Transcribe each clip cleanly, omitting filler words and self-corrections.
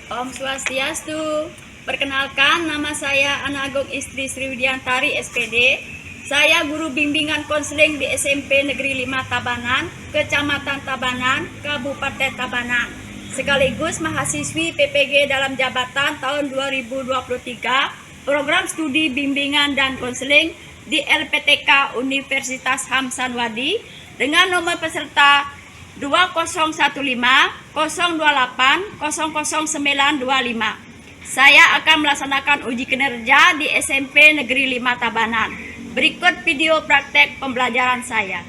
Om Swastiastu. Perkenalkan, nama saya Ana Agung Istri Sriwidiantari SPD. Saya guru bimbingan konseling di SMP Negeri 5 Tabanan, Kecamatan Tabanan, Kabupaten Tabanan. Sekaligus mahasiswi PPG dalam jabatan tahun 2023, program studi bimbingan dan konseling di LPTK Universitas Hamsanwadi dengan nomor peserta 2015 028 00925. Saya akan melaksanakan uji kinerja di SMP Negeri 5 Tabanan. Berikut video praktek pembelajaran saya.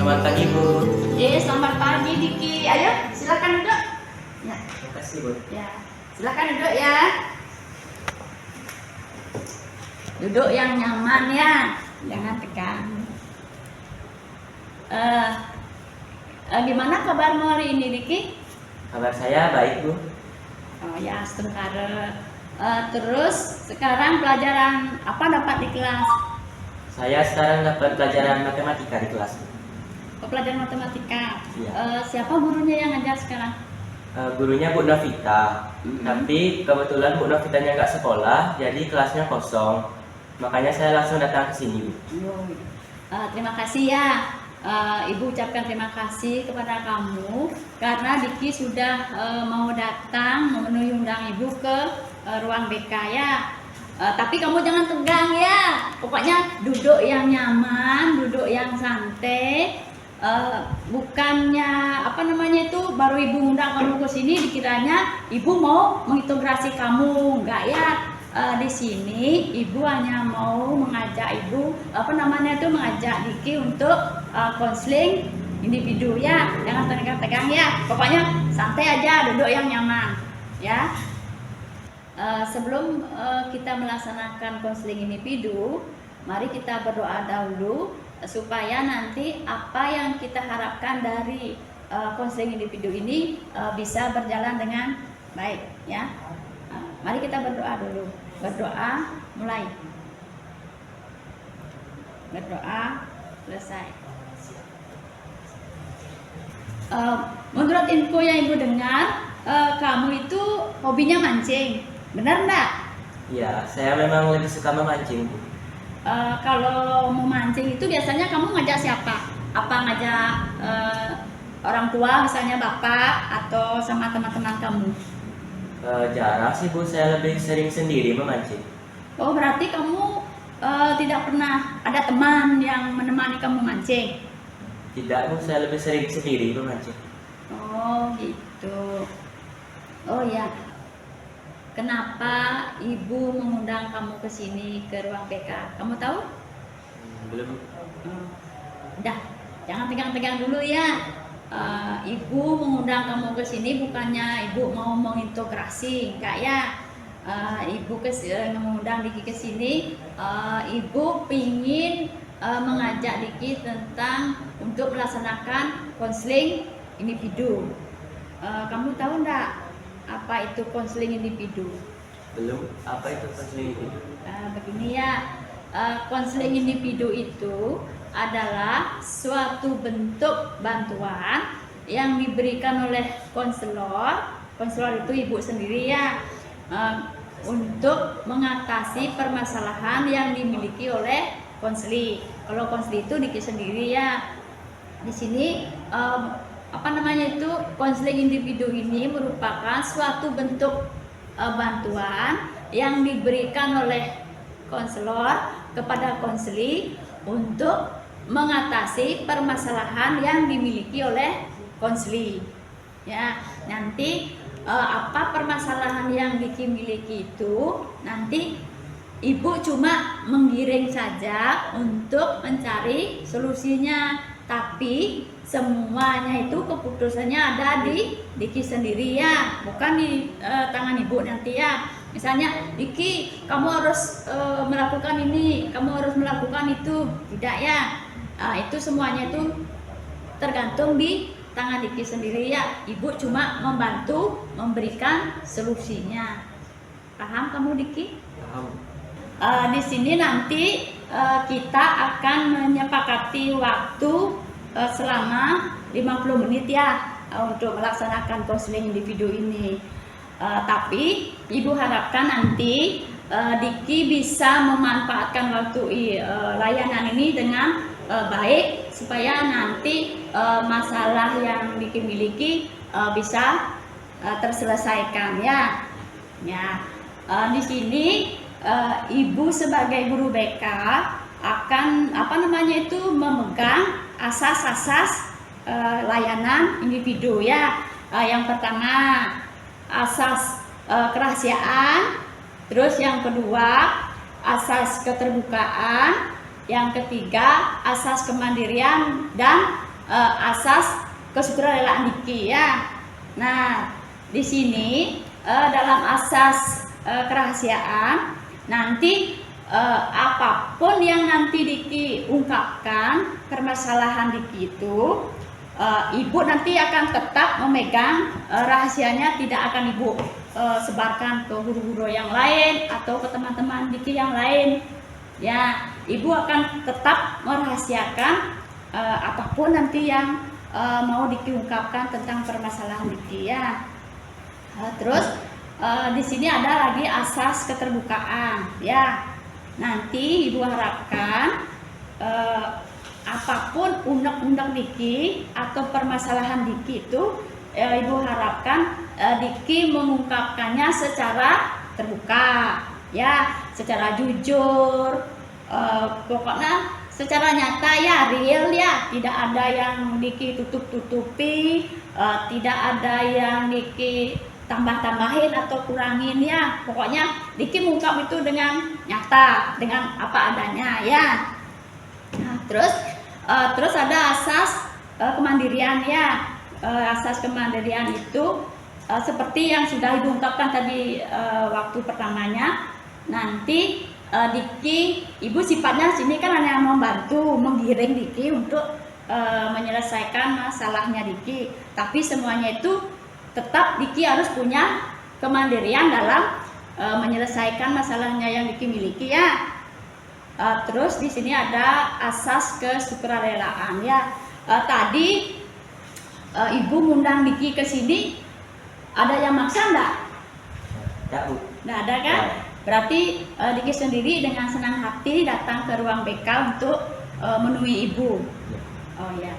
Selamat pagi, Bu. Selamat pagi Diki. Ayo, silakan duduk. Ya, Terima kasih, Bu. ya. Silakan duduk ya. Duduk yang nyaman ya, jangan tegang. Gimana kabarmu hari ini, Diki? Kabar saya baik, Bu. Oh ya, sebentar. Terus sekarang pelajaran apa dapat di kelas? Saya sekarang dapat pelajaran matematika di kelas, Bu. Pelajaran matematika. Iya. Siapa gurunya yang ngajar sekarang? Gurunya Bu Novita. Tapi kebetulan Bu Novitanya nggak sekolah, jadi kelasnya kosong. Makanya saya langsung datang ke sini, Bu. Terima kasih ya. Ibu ucapkan terima kasih kepada kamu karena Diki sudah mau datang memenuhi undang Ibu ke ruang BK ya. Tapi kamu jangan tegang ya. Pokoknya duduk yang nyaman, duduk yang santai. Bukannya apa namanya itu baru ibu undang kamu ke sini dikiranya ibu mau mengintegrasi kamu, enggak ya. Di sini ibu hanya mau mengajak mengajak Diki untuk konseling individu ya, jangan tegang-tegang ya. Pokoknya santai aja, duduk yang nyaman ya. Sebelum kita melaksanakan konseling individu, mari kita berdoa dahulu supaya nanti apa yang kita harapkan dari konseling individu ini bisa berjalan dengan baik ya. Mari kita berdoa dulu. Berdoa mulai. Berdoa selesai. Menurut info yang ibu dengar, kamu itu hobinya mancing, benar enggak? Iya, saya memang lebih suka memancing, Bu. Kalau memancing itu biasanya kamu ngajak siapa? Apa ngajak orang tua, misalnya bapak, atau sama teman-teman kamu? Jarang sih, Bu, saya lebih sering sendiri memancing. Oh, berarti kamu tidak pernah ada teman yang menemani kamu mancing? Tidak, Bu, saya lebih sering sendiri memancing. Oh, gitu. Oh ya. Kenapa ibu mengundang kamu ke sini ke ruang PK? Kamu tahu? Belum. Udah, jangan tegang-tegang dulu ya. Ibu mengundang kamu ke sini bukannya ibu mau mengintegrasi, enggak ya. Ibu mengundang Diki ke sini, ibu pingin mengajak Diki tentang untuk melaksanakan konseling individu. Kamu tahu enggak apa itu konseling individu? Belum. Apa itu konseling individu? Begini ya, konseling individu itu adalah suatu bentuk bantuan yang diberikan oleh konselor. Konselor itu ibu sendiri ya, untuk mengatasi permasalahan yang dimiliki oleh konseli. Kalau konseli itu Diki sendiri ya. Di sini konseling individu ini merupakan suatu bentuk bantuan yang diberikan oleh konselor kepada konseli untuk mengatasi permasalahan yang dimiliki oleh konseli ya. Nanti apa permasalahan yang Diki miliki itu nanti ibu cuma menggiring saja untuk mencari solusinya, tapi semuanya itu keputusannya ada di Diki sendiri ya, bukan di tangan ibu nanti ya. Misalnya Diki, kamu harus melakukan ini, kamu harus melakukan itu, tidak ya. Itu semuanya itu tergantung di tangan Diki sendiri ya. Ibu cuma membantu memberikan solusinya. Paham kamu Diki? Paham. Di sini nanti kita akan menyepakati waktu selama 50 menit ya untuk melaksanakan konseling individu ini. Tapi ibu harapkan nanti Diki bisa memanfaatkan waktu layanan ini dengan baik supaya nanti masalah yang Diki miliki bisa terselesaikan ya. Di sini ibu sebagai guru BK akan memegang asas-asas layanan individu ya. Yang pertama asas kerahasiaan, terus yang kedua asas keterbukaan, yang ketiga asas kemandirian, dan asas kesukarelaan Diki ya. Nah, di sini dalam asas kerahasiaan nanti apapun yang nanti Diki ungkapkan permasalahan Diki itu, ibu nanti akan tetap memegang rahasianya, tidak akan ibu sebarkan ke guru-guru yang lain atau ke teman-teman Diki yang lain ya. Ibu akan tetap merahasiakan apapun nanti yang mau Diki ungkapkan tentang permasalahan Diki ya. Terus di sini ada lagi asas keterbukaan ya. Nanti ibu harapkan apapun undang-undang Diki atau permasalahan Diki itu ibu harapkan Diki mengungkapkannya secara terbuka, ya, secara jujur, pokoknya secara nyata ya, real ya, tidak ada yang Diki tutup-tutupi, tidak ada yang Diki tambah-tambahin atau kurangin ya. Pokoknya Diki mengungkap itu dengan nyata, dengan apa adanya ya. Nah, terus ada asas kemandirian ya. Asas kemandirian itu seperti yang sudah Ibu ungkapkan tadi waktu pertamanya. Nanti Diki, Ibu sifatnya sini kan hanya membantu, menggiring Diki untuk menyelesaikan masalahnya Diki. Tapi semuanya itu tetap Diki harus punya kemandirian dalam menyelesaikan masalahnya yang Diki miliki ya. Terus di sini ada asas kesukarelaan ya. Tadi Ibu ngundang Diki ke sini, ada yang maksa enggak? Tidak, Bu. Nggak ada kan? Berarti Diki sendiri dengan senang hati datang ke ruang BK untuk menemui Ibu. Oh ya.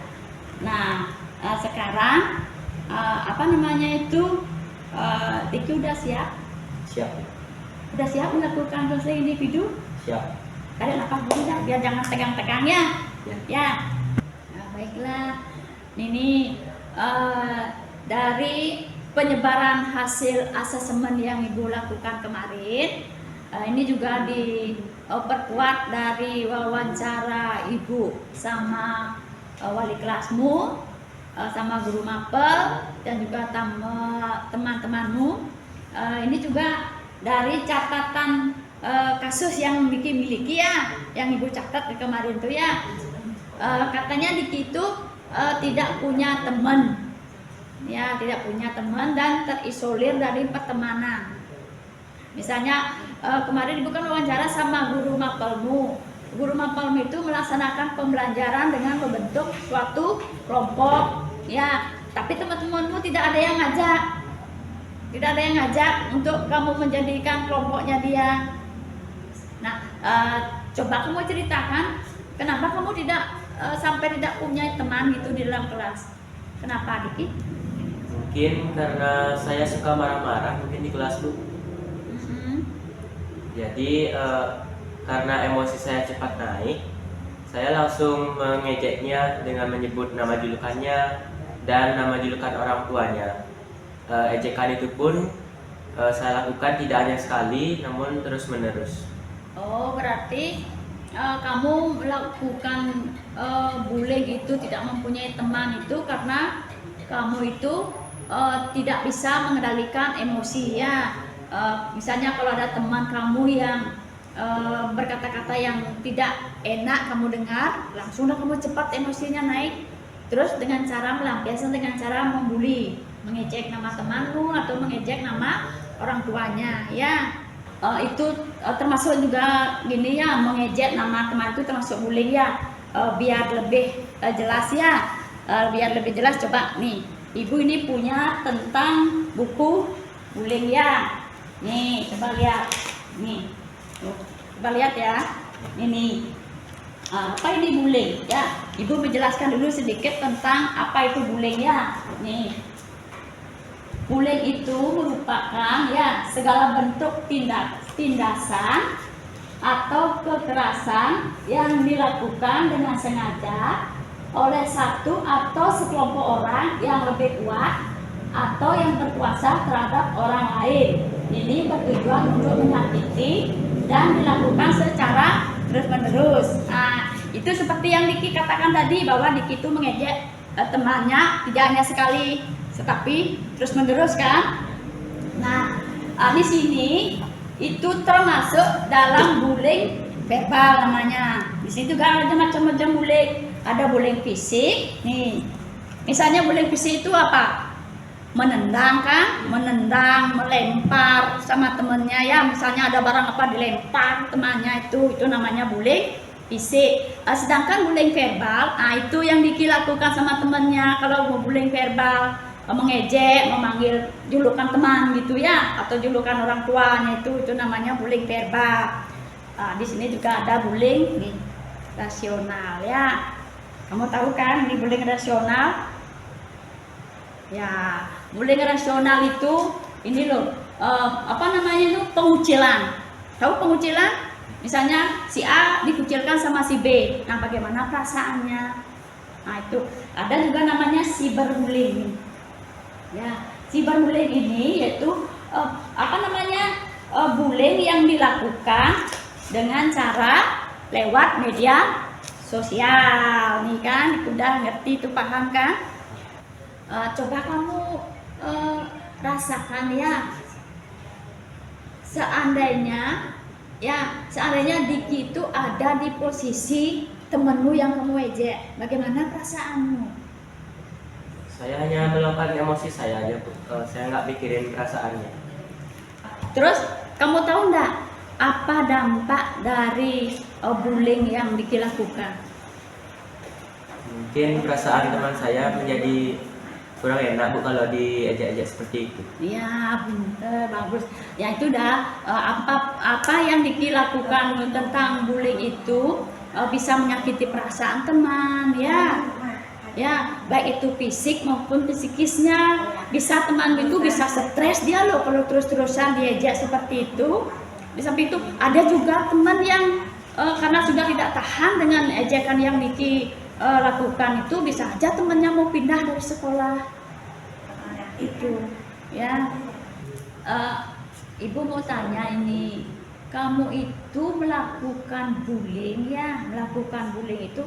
Nah, sekarang apa namanya itu, Diki udah siap? Siap. Udah siap melakukan konseling individu? Siap. Kalian apa dulu dah, biar jangan tegang-tegang ya. Ya. Ya. Nah, baiklah. Ini dari penyebaran hasil asesmen yang Ibu lakukan kemarin, ini juga diperkuat dari wawancara Ibu sama wali kelasmu, sama guru mapel dan juga teman-temanmu. Ini juga dari catatan kasus yang Diki miliki ya, yang Ibu catat kemarin tuh ya. Katanya Diki itu tidak punya teman. Ya, tidak punya teman dan terisolir dari pertemanan. Misalnya kemarin Ibu kan wawancara sama guru mapelmu. Guru mapelmu itu melaksanakan pembelajaran dengan membentuk suatu kelompok, ya. Tapi teman-temanmu tidak ada yang ngajak, untuk kamu menjadikan kelompoknya dia. Nah, coba kamu ceritakan kenapa kamu sampai tidak punya teman gitu di dalam kelas. Kenapa, Diki? Mungkin karena saya suka marah-marah mungkin di kelas, Bu. Jadi karena emosi saya cepat naik, saya langsung mengejeknya dengan menyebut nama julukannya dan nama julukan orang tuanya. Ejekan itu pun saya lakukan tidak hanya sekali, namun terus-menerus. Oh, berarti kamu melakukan bullying itu, tidak mempunyai teman itu karena kamu itu tidak bisa mengendalikan emosi ya. Misalnya kalau ada teman kamu yang berkata-kata yang tidak enak kamu dengar, langsung kamu cepat emosinya naik. Terus dengan cara melampiaskan dengan cara membuli, mengejek nama temanmu atau mengejek nama orang tuanya ya. Itu termasuk juga gini ya, mengejek nama teman itu termasuk bullying ya. Biar lebih jelas ya, biar lebih jelas coba nih, Ibu ini punya tentang buku bullying ya. Nih, coba lihat. Nih. Tuh, coba lihat ya. Ini. Apa ini bullying? Ya, Ibu menjelaskan dulu sedikit tentang apa itu bullying ya. Nih. Bullying itu merupakan ya segala bentuk tindasan atau kekerasan yang dilakukan dengan sengaja oleh satu atau sekelompok orang yang lebih kuat atau yang berkuasa terhadap orang lain. Ini bertujuan untuk menyakiti dan dilakukan secara terus-menerus. Nah, itu seperti yang Diki katakan tadi, bahwa Diki itu mengejek temannya tidak hanya sekali, tetapi terus-menerus kan. Nah, di sini itu termasuk dalam bullying verbal namanya. Di sini juga ada macam-macam bullying. Ada bullying fisik. Nih, misalnya bullying fisik itu apa? Menendang kan? Menendang, melempar sama temennya ya. Misalnya ada barang apa dilempar temannya, itu namanya bullying fisik. Sedangkan bullying verbal, nah itu yang Diki lakukan sama temennya. Kalau mau bullying verbal, mengejek, memanggil julukan teman gitu ya, atau julukan orang tuanya, itu namanya bullying verbal. Di sini juga ada bullying nih, rasional ya. Kamu tahu kan ini bullying rasional? Ya, bullying rasional itu ini loh, apa namanya itu, pengucilan. Tahu pengucilan? Misalnya si A dikucilkan sama si B. Nah, bagaimana perasaannya? Nah, itu ada juga namanya cyberbullying. Ya, cyberbullying ini yaitu apa namanya? Bullying yang dilakukan dengan cara lewat media sosial. Nih kan, udah ngerti itu, paham kan? Coba kamu rasakan ya, seandainya Diki itu ada di posisi temenmu yang kamu ejek, bagaimana perasaanmu? Saya hanya meluapkan emosi saya aja, Bu. Saya nggak pikirin perasaannya. Terus kamu tahu nggak apa dampak dari bullying yang Diki lakukan? Mungkin perasaan teman saya menjadi kurang enak, Bu, kalau diejek-ejek seperti itu. Ya, bener, bagus. Ya itu dah, apa yang Diki lakukan tentang bullying itu bisa menyakiti perasaan teman, ya. Ya, baik itu fisik maupun psikisnya. Bisa teman itu bisa stres dia loh kalau terus-terusan diejek seperti itu. Di samping itu ada juga teman yang karena sudah tidak tahan dengan ejekan yang Diki lakukan itu, bisa aja temannya mau pindah dari sekolah. Itu ya. Ibu mau tanya ini, kamu itu melakukan bullying itu,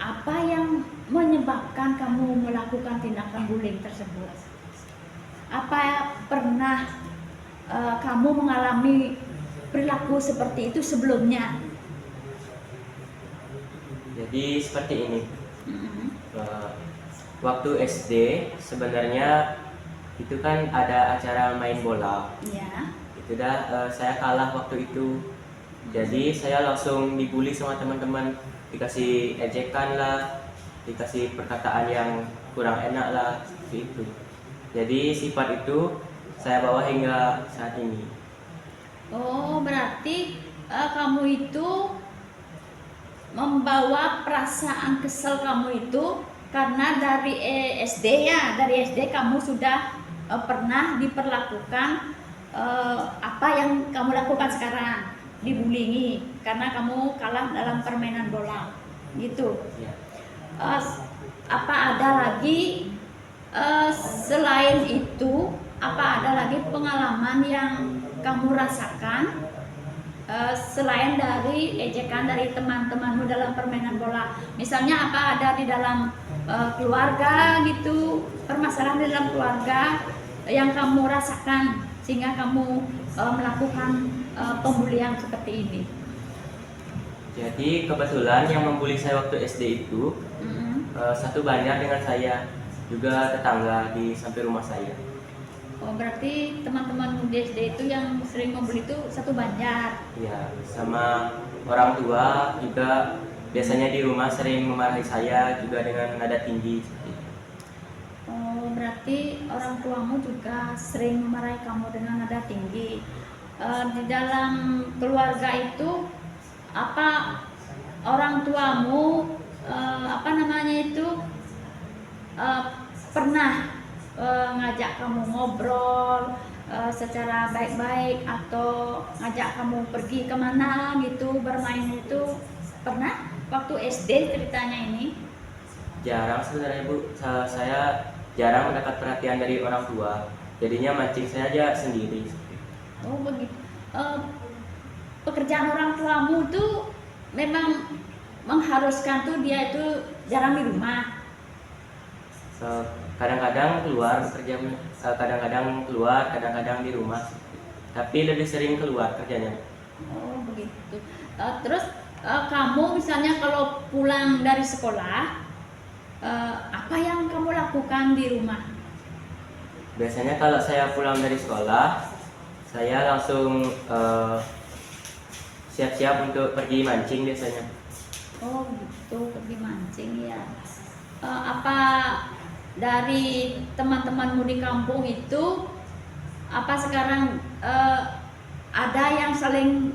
apa yang menyebabkan kamu melakukan tindakan bullying tersebut? Apa pernah kamu mengalami perilaku seperti itu sebelumnya? Jadi seperti ini. Waktu SD sebenarnya itu kan ada acara main bola. Ya. Itu dah saya kalah waktu itu. Jadi saya langsung dibully sama teman-teman, dikasih ejekan lah, dikasih perkataan yang kurang enak lah, seperti itu. Jadi sifat itu saya bawa hingga saat ini. Oh, berarti kamu itu membawa perasaan kesel kamu itu karena dari SD ya, dari SD kamu sudah pernah diperlakukan apa yang kamu lakukan sekarang, dibullying karena kamu kalah dalam permainan bola, gitu. Ya. Apa ada lagi selain itu, apa ada lagi pengalaman yang kamu rasakan selain dari ejekan dari teman-temanmu dalam permainan bola? Misalnya apa ada di dalam keluarga gitu, permasalahan di dalam keluarga yang kamu rasakan sehingga kamu melakukan pembulian seperti ini? Jadi kebetulan yang membuli saya waktu SD itu satu banyak dengan saya, juga tetangga di samping rumah saya. Oh, berarti teman-teman di SD itu yang sering membuli itu satu banjar. Ya, sama orang tua juga biasanya di rumah sering memarahi saya juga dengan nada tinggi. Oh, berarti orang tuamu juga sering memarahi kamu dengan nada tinggi. Di dalam keluarga itu, apa orang tuamu apa namanya itu pernah ngajak kamu ngobrol secara baik-baik atau ngajak kamu pergi kemana gitu, bermain itu, pernah waktu SD ceritanya ini? Jarang sebenarnya, Bu. Saya jarang mendapat perhatian dari orang tua, jadinya mancing saya aja sendiri. Oh begitu. Pekerjaan orang tuamu tuh memang mengharuskan tuh dia itu jarang di rumah. Kadang-kadang keluar bekerja, kadang-kadang keluar, kadang-kadang di rumah. Tapi lebih sering keluar kerjanya. Oh begitu. Terus kamu misalnya kalau pulang dari sekolah, apa yang kamu lakukan di rumah? Biasanya kalau saya pulang dari sekolah, saya langsung siap-siap untuk pergi mancing biasanya. Oh gitu, pergi mancing ya. Apa dari teman-temanmu di kampung itu, apa sekarang ada yang saling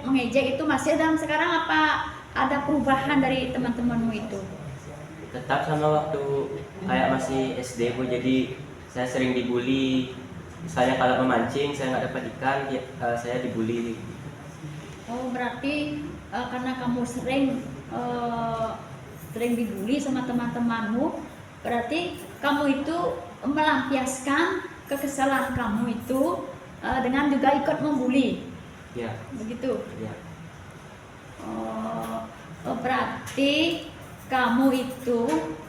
mengejek itu masih dan sekarang apa ada perubahan dari teman-temanmu itu? Tetap sama waktu kayak masih SD, Bu. Jadi saya sering dibully, Misalnya kalau memancing saya nggak dapat ikan, saya dibully. Oh, berarti karena kamu sering dibully sama teman-temanmu, berarti kamu itu melampiaskan kekesalan kamu itu dengan juga ikut membuli, Ya, begitu. ya, Berarti kamu itu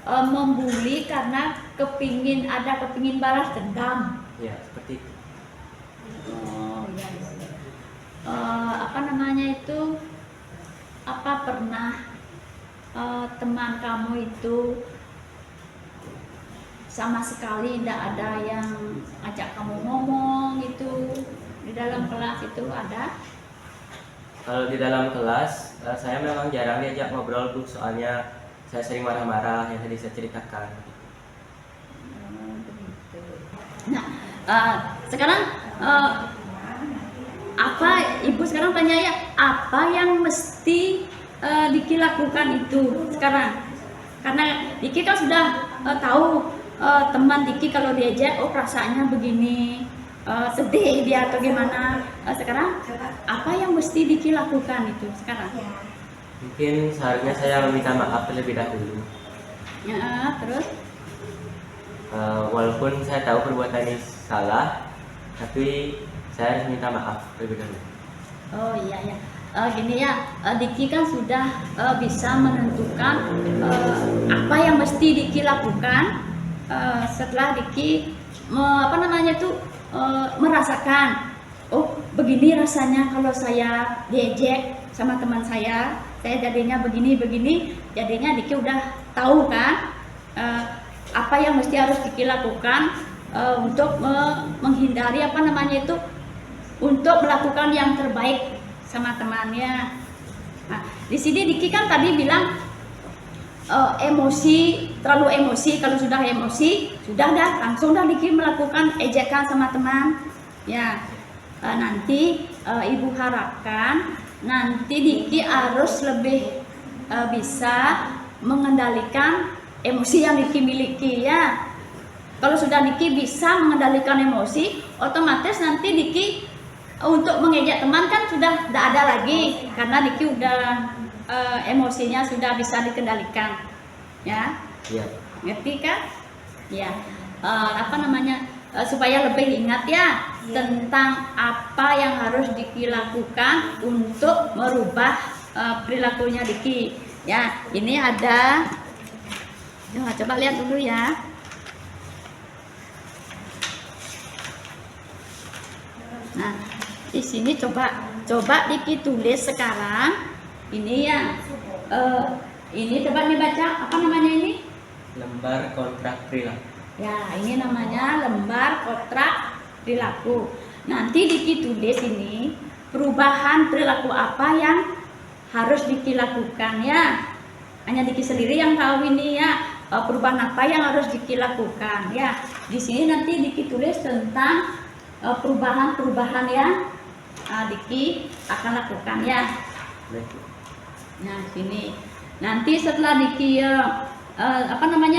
membuli karena kepingin balas dendam. ya, seperti itu. Oh, iya, iya, iya. Apa namanya itu? Apa pernah teman kamu itu sama sekali tidak ada yang ajak kamu ngomong itu di dalam kelas itu ada? Kalau di dalam kelas, saya memang jarang diajak ngobrol Bu, soalnya saya sering marah-marah yang tadi saya ceritakan. Begitu. Nah, sekarang apa Ibu sekarang tanya ya, apa yang mesti Diki lakukan itu sekarang? Karena Diki kan sudah tahu teman Diki kalau diajak, oh perasaannya begini, sedih dia atau gimana. Sekarang apa yang mesti Diki lakukan itu sekarang? Mungkin seharusnya saya meminta maaf terlebih dahulu. Ya, terus? Walaupun saya tahu perbuatan ini salah, tapi saya harus minta maaf terlebih dahulu. Oh iya ya, gini ya, Diki kan sudah bisa menentukan apa yang mesti Diki lakukan setelah Diki merasakan, oh begini rasanya kalau saya diejek sama teman saya jadinya begini, jadinya Diki udah tahu kan apa yang mesti harus Diki lakukan untuk menghindari untuk melakukan yang terbaik sama temannya. Nah, di sini Diki kan tadi bilang terlalu emosi. Kalau sudah emosi, langsung Diki melakukan ejekan sama teman. Ya, nanti Ibu harapkan nanti Diki harus lebih bisa mengendalikan emosi yang Diki miliki ya. Kalau sudah Diki bisa mengendalikan emosi, otomatis nanti Diki untuk mengejek teman kan sudah tidak ada lagi, karena Diki udah emosinya sudah bisa dikendalikan, ya. Iya. Ngerti kan? Ya. Supaya lebih ingat ya tentang apa yang harus Diki lakukan untuk merubah perilakunya Diki. Ya, ini ada. Coba lihat dulu ya. Nah, di sini coba Diki tulis sekarang ini ya. Ini coba dibaca apa namanya ini? Lembar kontrak perilaku. Ya, ini namanya lembar kontrak perilaku. Nanti Diki tulis ini perubahan perilaku apa yang harus Diki lakukan ya. Hanya Diki sendiri yang tahu ini ya, perubahan apa yang harus Diki lakukan ya. Di sini nanti Diki tulis tentang perubahan-perubahan yang Diki akan lakukan ya. Nah, sini nanti setelah Diki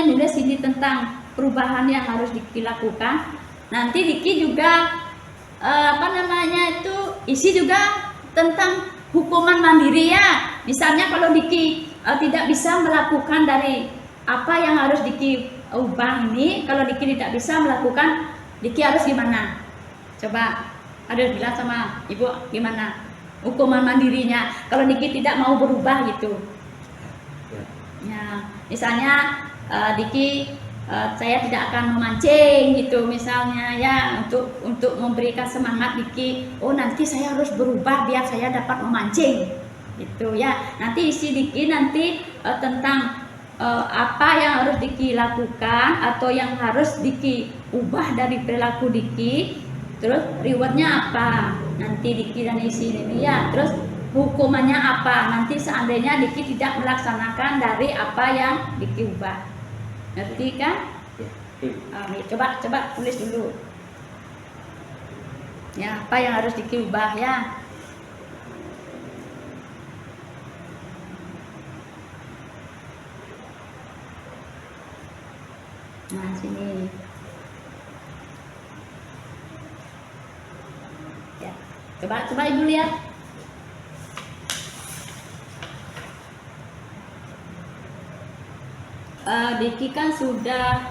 nulis ini tentang perubahan yang harus Diki lakukan, nanti Diki juga isi juga tentang hukuman mandiri ya. Misalnya kalau Diki tidak bisa melakukan dari apa yang harus Diki ubah ini, kalau Diki tidak bisa melakukan, Diki harus gimana? Coba ada bilang sama Ibu gimana hukuman mandirinya kalau Diki tidak mau berubah gitu ya. Misalnya Diki saya tidak akan memancing gitu misalnya ya, untuk memberikan semangat Diki, oh nanti saya harus berubah biar saya dapat memancing gitu ya. Nanti isi Diki nanti tentang apa yang harus Diki lakukan atau yang harus Diki ubah dari perilaku Diki. Terus rewardnya apa? Nanti Diki dan isi ini ya. Terus hukumannya apa? Nanti seandainya Diki tidak melaksanakan dari apa yang Diki ubah. Ngerti kan? Coba tulis dulu. Ya, apa yang harus Diki ubah ya? Nah, sini. Coba Ibu lihat. Diki kan sudah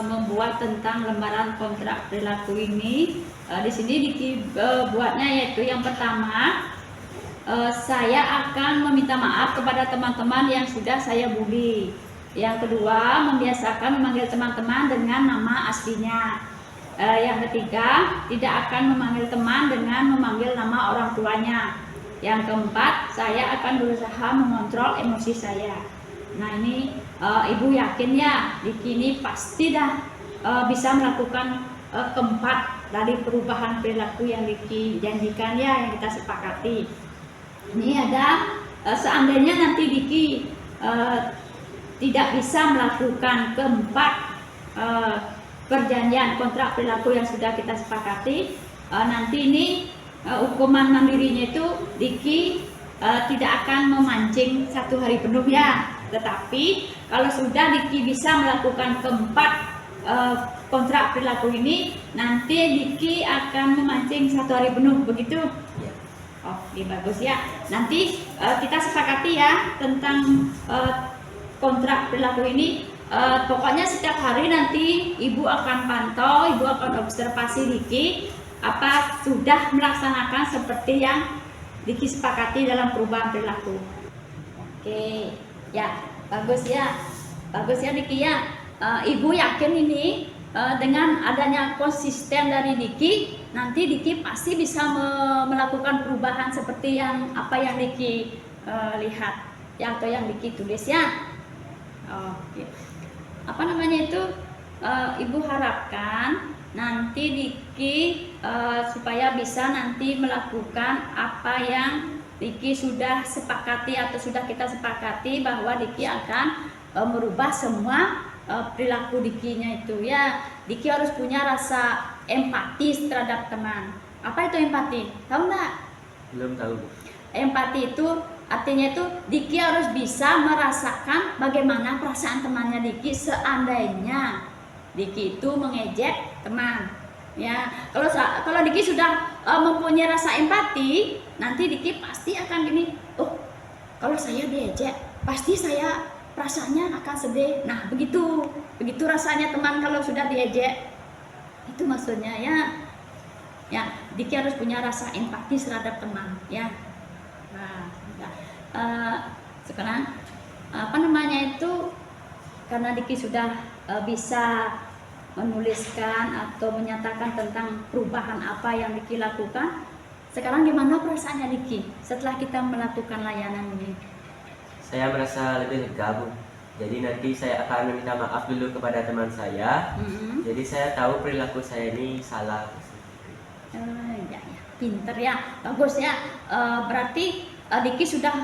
membuat tentang lembaran kontrak perilaku ini. Di sini Diki buatnya yaitu yang pertama, saya akan meminta maaf kepada teman-teman yang sudah saya bully. Yang kedua, membiasakan memanggil teman-teman dengan nama aslinya. Yang ketiga, tidak akan memanggil teman dengan memanggil nama orang tuanya. Yang keempat, saya akan berusaha mengontrol emosi saya. Nah ini Ibu yakin ya, Diki ini pasti dah bisa melakukan keempat dari perubahan perilaku yang Diki janjikan ya, yang kita sepakati. Ini ada seandainya nanti Diki tidak bisa melakukan keempat perjanjian kontrak perilaku yang sudah kita sepakati, nanti ini hukuman mandirinya itu Diki tidak akan memancing 1 hari penuh ya. Tetapi kalau sudah Diki bisa melakukan keempat kontrak perilaku ini, nanti Diki akan memancing 1 hari penuh, begitu? Ya. Oke, bagus ya. Nanti kita sepakati ya tentang kontrak perilaku ini. Pokoknya setiap hari nanti Ibu akan pantau, Ibu akan observasi Diki apa sudah melaksanakan seperti yang Diki sepakati dalam perubahan perilaku. Oke. Ya, bagus ya Diki ya. Ibu yakin ini dengan adanya konsisten dari Diki, nanti Diki pasti bisa melakukan perubahan seperti yang Diki lihat ya, atau yang Diki tulis ya. Oke. Ibu harapkan nanti Diki supaya bisa nanti melakukan apa yang Diki sudah sepakati atau sudah kita sepakati, bahwa Diki akan merubah semua perilaku Dikinya itu ya. Diki harus punya rasa empati terhadap teman. Apa itu empati? Tahu nggak? Belum tahu. Empati itu artinya itu Diki harus bisa merasakan bagaimana perasaan temannya Diki seandainya Diki itu mengejek teman. Ya, kalau Diki sudah mempunyai rasa empati, nanti Diki pasti akan gini, oh kalau saya diejek, pasti saya perasaannya akan sedih. Nah begitu rasanya teman kalau sudah diejek. Itu maksudnya ya. Ya, Diki harus punya rasa empati terhadap teman ya. Nah, sekarang karena Diki sudah bisa menuliskan atau menyatakan tentang perubahan apa yang Diki lakukan. Sekarang gimana perasaannya Diki setelah kita melakukan layanan ini? Saya merasa lebih lega, Bu. Jadi nanti saya akan meminta maaf dulu kepada teman saya. Jadi saya tahu perilaku saya ini salah. Ya, pinter ya, bagus ya. Berarti Diki sudah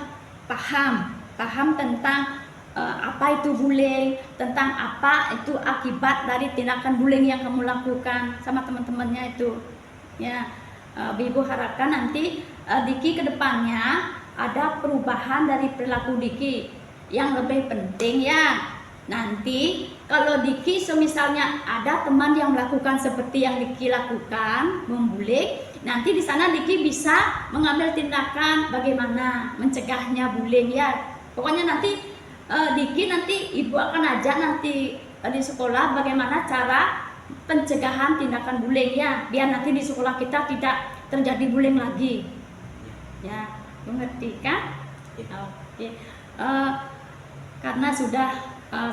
paham tentang apa itu bullying, tentang apa itu akibat dari tindakan bullying yang kamu lakukan sama teman-temannya itu. Ya, Ibu harapkan nanti Diki kedepannya ada perubahan dari perilaku Diki. Yang lebih penting ya, nanti kalau Diki misalnya ada teman yang melakukan seperti yang Diki lakukan, membuli, nanti di sana Diki bisa mengambil tindakan bagaimana mencegahnya bullying ya. Pokoknya nanti Diki Ibu akan ajak nanti di sekolah bagaimana cara pencegahan tindakan bullying ya, biar nanti di sekolah kita tidak terjadi bullying lagi. Ya, mengerti kan? Oke. Karena sudah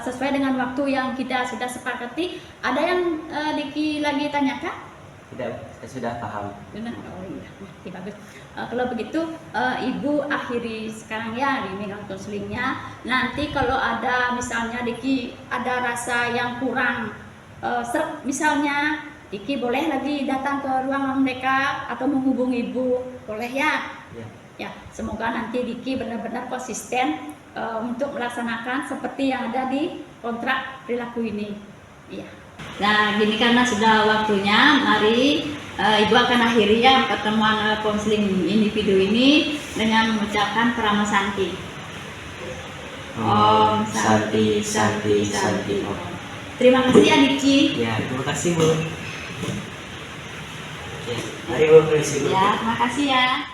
sesuai dengan waktu yang kita sudah sepakati, ada yang Diki lagi tanyakan? Tidak, saya sudah paham. Benar. Oh iya, bagus. Kalau begitu Ibu akhiri sekarang ya bimbingan konselingnya. Nanti kalau ada misalnya Diki ada rasa yang kurang serp misalnya, Diki boleh lagi datang ke ruangan mereka atau menghubungi Ibu, boleh ya? Ya, semoga nanti Diki benar-benar konsisten untuk melaksanakan seperti yang ada di kontrak perilaku ini. Iya. Nah, gini karena sudah waktunya, mari Ibu akan akhiri ya pertemuan konseling individu ini dengan mengucapkan Krama Santi. Om Santi Santi Santi Om. Terima kasih ya Diki. Ya, terima kasih Bu. Ya. Mari Bu, permisi dulu. Ya, terima kasih ya.